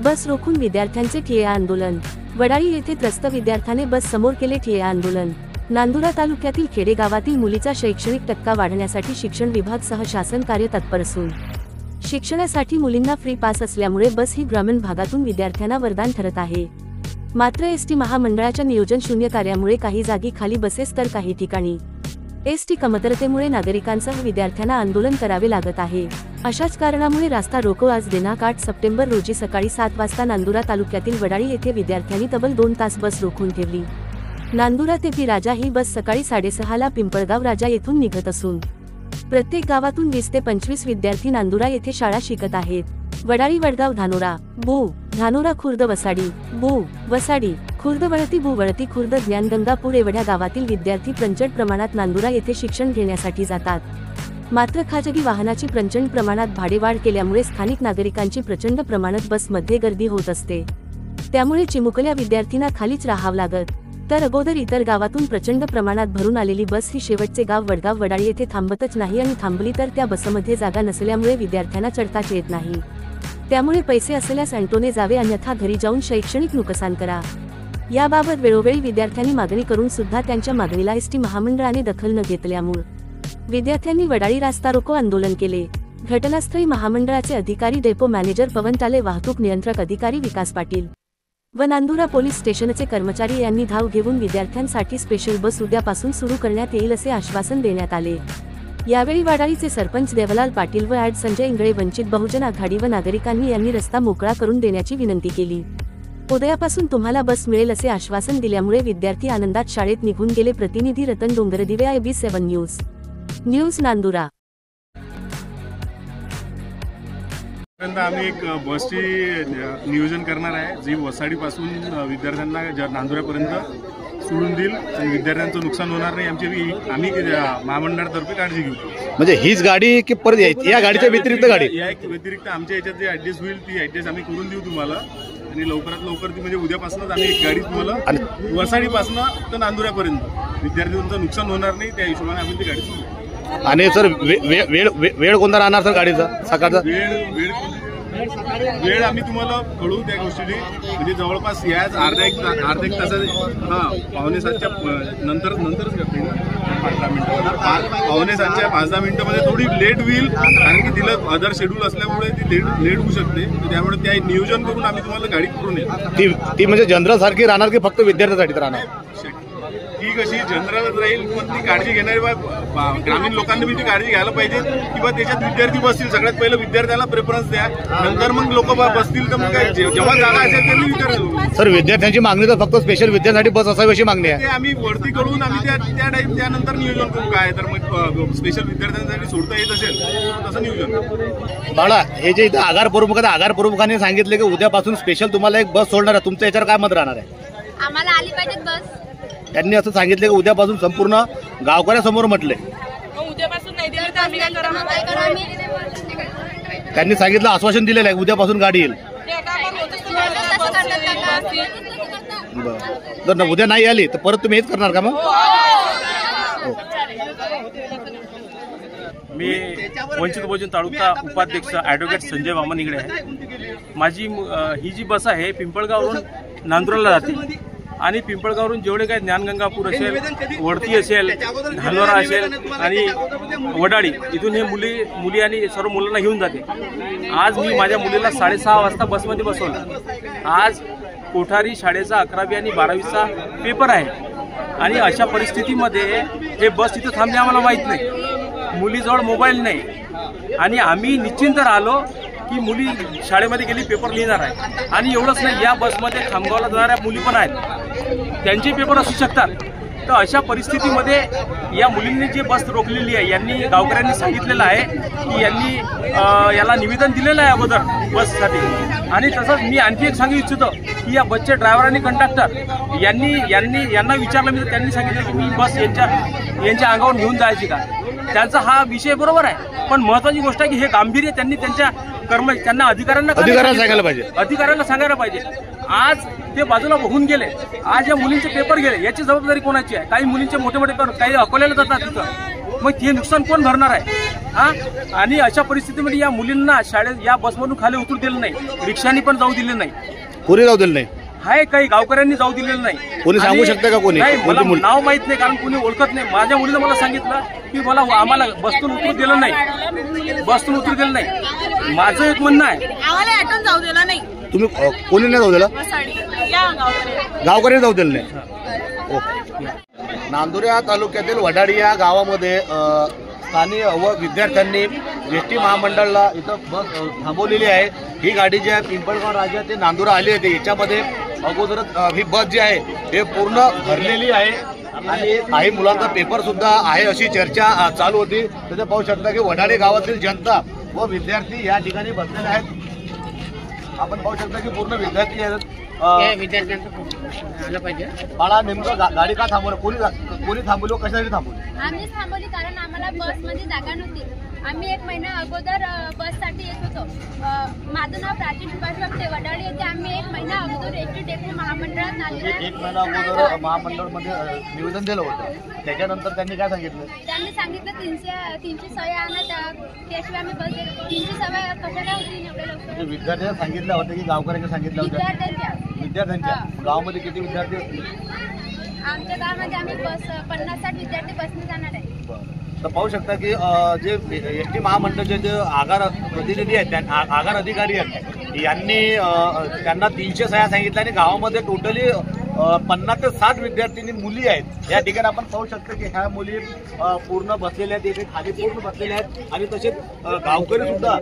बस रोखून विद्यार्थ्यांचे ठिय्या आंदोलन। वडाळी येथे त्रस्त विद्यार्थ्याने बस समोर केले ठिय्या आंदोलन। नांदुरा तालुक्यातील खेडेगावातील मुलीचा शैक्षणिक टक्का वाढवण्यासाठी शिक्षण विभाग सह शासन कार्य तत्पर असून शिक्षणासाठी मुलींना फ्री पास असल्यामुळे बस ही ग्रामीण भागातून विद्यार्थ्यांना वरदान ठरत आहे। मात्र एसटी महामंडळाच्या नियोजन शून्य कार्यामुळे काही जागी खाली बसेस तर काही ठिकाणी एसटी कमतरतेमुळे नागरिकांसह विद्यार्थ्यांना आंदोलन करावे लागत आहे। अशाच कारणामुळे रास्ता रोको आज दिनांक 8 सप्टेंबर रोजी सकाळी 7 वाजता नांदुरा तालुक्यातील वडाळी येथे विद्यार्थ्यांनी तब्बल 2 तास बस रोखून ठेवली। नांदुरा ते पी राजा ही बस सकाळी 6:30 ला पिंपळगाव राजा येथून निघत असून प्रत्येक गावातून 20 ते 25 विद्यार्थी नांदुरा येथे शाळा शिकत आहेत। वडाळी वडगाव धानोरा बो धानोरा खुर्द वसाडी बो वसाडी खुर्द वळती बो वळती खुर्द ज्ञानगंगापूर एवढ्या गावातील विद्यार्थी प्रचंड प्रमाणात नांदुरा येथे शिक्षण घेण्यासाठी जातात। मात्र खाजगी वाहनाची प्रचंड प्रमाणात भाडेवाढ केल्यामुळे स्थानिक नागरिकांची प्रचंड प्रमाणात बसमध्ये गर्दी होत असते। त्यामुळे चिमुकल्या विद्यार्थ्यांना खालीच राहावं लागत, तर अगोदर इतर गावातून प्रचंड प्रमाणात भरून आलेली बस ही शेवटचे गाव वडगाव वडाळी येथे थांबतच नाही आणि थांबली तर त्या बसमध्ये जागा नसल्यामुळे विद्यार्थ्यांना चढताच येत नाही। त्यामुळे पैसे असल्यास ऑटोने जावे, अन्यथा घरी जाऊन शैक्षणिक नुकसान करा। याबाबत वेळोवेळी विद्यार्थ्यांनी मागणी करून सुद्धा त्यांच्या मागणीला एसटी महामंडळाने दखल न घेतल्यामुळे विद्यार्थ्यांनी वडाळी रास्ता रोको आंदोलन केले। घटनास्थळी महामंडळाचे अधिकारी, डेपो मॅनेजर पवन ताले, वाहतूक नियंत्रक अधिकारी विकास पाटील व नांदुरा पोलीस स्टेशनचे कर्मचारी यांनी धाव घेऊन विद्यार्थ्यांसाठी स्पेशल बस उद्यापासून सुरू करण्यात येईल असे आश्वासन देण्यात आले। यावेळी वडाळीचे सरपंच देवलाल पाटील व ॲड संजय इंगळे, वंचित बहुजन आघाडी व नागरिकांनी यांनी रस्ता मोकळा करून देण्याची विनंती केली। उद्यापासून तुम्हाला बस मिळेल असे आश्वासन दिल्यामुळे विद्यार्थी आनंदात शाळेत निघून गेले। प्रतिनिधी रतन डोंगरदिवे, IB7 न्यूज नांदुरा। आम्ही एक बसची नियोजन करणार आहे, जी वसाडीपासून विद्यार्थ्यांना नांदुऱ्यापर्यंत सोडून देईल आणि विद्यार्थ्यांचं नुकसान होणार नाही आम्ही महामंडळातर्फे काळजी घेऊ। म्हणजे हीच गाडी की परत या गाडीच्या व्यतिरिक्त गाडी या व्यतिरिक्त आमच्या याच्यात जे ऍडजस्ट होईल ती ऍडजस्ट आम्ही करून देऊ तुम्हाला, आणि लवकरात लवकर ती म्हणजे उद्यापासूनच आम्ही एक गाडी तुम्हाला वसाडीपासून तर नांदुऱ्यापर्यंत विद्यार्थ्यांचं नुकसान होणार नाही त्या हिशोबाने आम्ही ती गाडी सोडू। आणि सर वेळ कोणता राहणार सर गाडीचा? सकाळचा वेळ आम्ही तुम्हाला कळू त्या गोष्टीने, म्हणजे जवळपास याच अर्धा एक तासात पावणे 7च्या नंतरच करते, 15 मिनिटं पावणे 7च्या 5-10 मिनिटांमध्ये थोडी लेट होईल, कारण की तिला अदर शेड्यूल असल्यामुळे ती लेट होऊ शकते। त्यामुळे त्या नियोजन करून आम्ही तुम्हाला गाडी करून येईल। ती म्हणजे जनरल सारखी राहणार की फक्त विद्यार्थ्यांसाठी राहणार? ही कशी जनरलच राहील, पण ती काळजी घेणारी ग्रामीण लोकांनी बी ती काळजी घ्यायला पाहिजे, किंवा त्याच्यात विद्यार्थी बसतील। सगळ्यात पहिलं विद्यार्थ्याला प्रेफरन्स द्या, नंतर मग लोक बसतील तर मग काय जेव्हा जागा असेल त्यांनी विचारायला। सर विद्यार्थ्यांची मागणी तर फक्त स्पेशल विद्यार्थ्यांसाठी बस असावी अशी मागणी आहे। ते आम्ही वरती करून आम्ही त्यानंतर नियोजन करू काय, तर मग स्पेशल विद्यार्थ्यांसाठी सोडता येत असेल तसं नियोजन। बाळा, हे जे इथं आगार प्रमुखांनी सांगितले की उद्यापासून स्पेशल तुम्हाला एक बस सोडणार आहे, तुमचं याच्यावर काय मत राहणार आहे? आम्हाला आली पाहिजे बस। त्यांनी असं सांगितले की उद्यापासून संपूर्ण गावकऱ्यासमोर म्हटले, उद्यापासून नाही दिले तर आम्ही काय करू? त्यांनी सांगितलं, आश्वासन दिलेलं आहे उद्यापासून गाडी येईल। जर उद्या नाही आली तर परत तुम्ही हेच करणार का? मग मी वंचित बहुजन तालुका उपाध्यक्ष ॲडव्होकेट संजय वामन इंगळे आहे। माझी ही जी बस आहे पिंपळगाववरून नांदुराला जाते, आणि पिंपळगाववरून जेवढे काही ज्ञानगंगापूर असेल, वडती असेल, धानोरा असेल आणि वडाळी, इथून हे मुली आणि सर्व मुलांना घेऊन जाते। आज मी माझ्या मुलीला 6:30 वाजता बसमध्ये बसवलं। आज कोठारी शाळेचा 11वी आणि 12वीचा पेपर आहे, आणि अशा परिस्थितीमध्ये हे बस तिथं थांबणे आम्हाला माहीत नाही, मुलीजवळ मोबाईल नाही, आणि आम्ही निश्चिंत राहिलो की मुली शाळेमध्ये गेली पेपर लिहिणार आहे। आणि एवढंच नाही, या बसमध्ये खामगावला जाणाऱ्या मुली पण आहेत, त्यांचे पेपर असू शकतात। तर अशा परिस्थितीमध्ये या मुलींनी जी बस रोखलेली आहे, यांनी गावकऱ्यांनी सांगितलेलं आहे की यांनी याला निवेदन दिलेलं आहे अगोदर बससाठी। आणि तसंच मी आणखी एक सांगू इच्छितो की या बसचे ड्रायव्हर आणि कंडक्टर यांना विचारलं मी, तर त्यांनी सांगितलं की मी बस यांच्या अंगावर घेऊन जायची का? त्यांचा हा विषय बरोबर आहे, पण महत्त्वाची गोष्ट आहे की हे गांभीर्य त्यांनी त्यांना अधिकाऱ्यांना सांगायला पाहिजे। आज ते बाजूला बघून गेले, आज या मुलींचे पेपर गेले, याची जबाबदारी कोणाची आहे? काही मुलींचे मोठे पेपर काही अकोल्याला जातात तिथं, मग ते नुकसान कोण भरणार आहे हा? आणि अशा परिस्थितीमध्ये या मुलींना शाळेत या बसमधून खाली उतरू दिलं नाही, रिक्षानी पण जाऊ दिले नाही, कोणी जाऊ दिलं नाही? हाय काही गावकऱ्यांनी जाऊ दिलेलं नाही. कोणी सांगू शकतं का कोणी? नाही, मला कोणती मुलं? नाव माहित नाही कारण कोणी ओळखत नाही. माझ्या मुलीनं मला सांगितलं की मला आम्हाला बसतून उतरू दिलं नाही, बसतून उतरू दिलं नाही. माझं एक म्हणणं आहे आम्हाला ॲटोन जाऊ दिला नाही. तुम्ही कोणी नाही जाऊ दिलं? या गावकडे गावकरी जाऊ दिलं नाही. ओके. नांदुरा तालुक्यातील वडाडी या गावामध्ये स्थानिक व विद्यार्थ्यांनी एस टी महामंडळाला इथं बस थांबवलेली आहे. ही गाडी जी आहे पिंपळगाव राजा ते नांदुरा आली होती. याच्यामध्ये अगोदरच ही बस जी आहे हे पूर्ण भरलेली आहे आणि काही मुलांचा पेपर सुद्धा आहे अशी चर्चा चालू होती. तिथे पाहू शकता की वडाडी गावातील जनता व विद्यार्थी या ठिकाणी बसलेले आहेत. आपण पाहू शकता की पूर्ण विद्यार्थी आहेत. बाळा नेमकं गाडी का थांबवलं? कोणी थांबवली व कशासाठी थांबवली? आम्हीच थांबवली कारण आम्हाला बसमध्ये जागा नव्हती. आम्ही 1 महिना अगोदर बससाठी येत होतो. माझं नाव प्राचीन सुभाष वक्ते. वडाळी येथे आम्ही 1 महिना अगोदर एसटी डेपो महामंडळात आलेला. 1 महिना अगोदर महामंडळमध्ये निवेदन दिलं होतं. त्याच्यानंतर त्यांनी काय सांगितलं? त्यांनी सांगितलं 300 सह्या आणा, त्याशिवाय आम्ही बस देतो. 300 सह्या कशाला होती एवढ्या लवकर? विद्यार्थ्यांना सांगितलं होतं की गावकऱ्यांना सांगितलं होतं? विद्यार्थ्यांच्या गावामध्ये किती विद्यार्थी असतील? आमच्या गावामध्ये आम्ही 50-60 विद्यार्थी बसने जाणार आहे. तर पाहू शकता की जे एस टी महामंडळाचे जे आगार प्रतिनिधी आहेत, आगार अधिकारी आहेत, यांनी त्यांना 300 सह्या सांगितल्या आणि गावामध्ये टोटली 50 ते 60 विद्यार्थिनी मुली आहेत. या ठिकाणी आपण पाहू शकतो की ह्या मुली पूर्ण बसलेल्या आहेत, इथे खाली पूर्ण बसलेल्या आहेत आणि तसेच गावकरी सुद्धा